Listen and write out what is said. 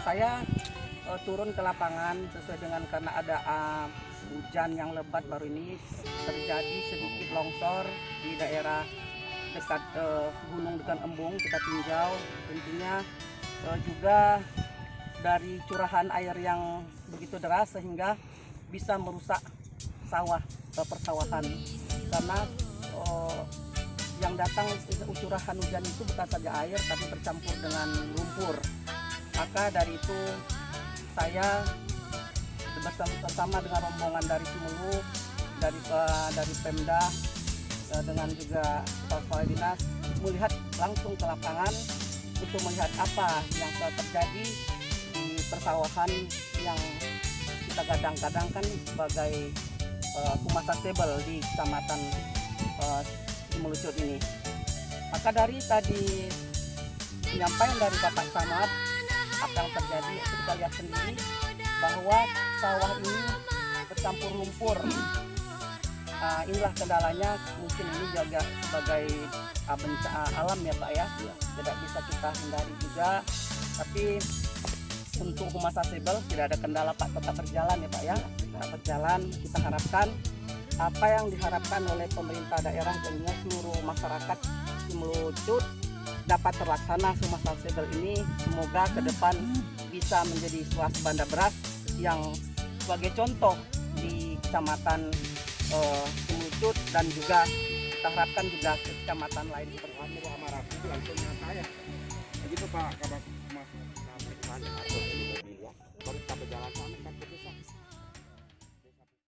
saya turun ke lapangan sesuai dengan karena ada hujan yang lebat baru ini terjadi sedikit longsor di daerah dekat Gunung Dekan Embung kita tinjau. Tentunya juga dari curahan air yang begitu deras sehingga bisa merusak sawah persawahan karena yang datang curahan hujan itu bukan saja air tapi bercampur dengan lumpur. Maka dari itu saya bersama dengan rombongan dari Sumeneb, dari Pemda dengan juga kepala dinas melihat langsung ke lapangan untuk melihat apa yang terjadi di persawahan yang kita gadang-gadangkan sebagai Humas Sustainable di Kecamatan Melucut ini. Maka dari tadi penyampaian dari Bapak Samad apa yang terjadi itu kita lihat sendiri bahwa sawah ini bercampur lumpur. Inilah kendalanya, mungkin ini juga sebagai bencana alam ya Pak ya, tidak bisa kita hindari juga. Tapi untuk Humas Sustainable tidak ada kendala Pak, tetap berjalan ya Pak ya, tetap berjalan. Kita harapkan apa yang diharapkan oleh pemerintah daerah dan seluruh masyarakat di Melucut dapat terlaksana. Humas Sustainable ini semoga ke depan bisa menjadi swasembada beras yang sebagai contoh di Kecamatan Melucut dan juga kita harapkan juga ke kecamatan lain seperti Amaraku itu langsung saya. Begitu Pak, kabar Mas sampai sana atau baru kita berjalan sampai ke desa.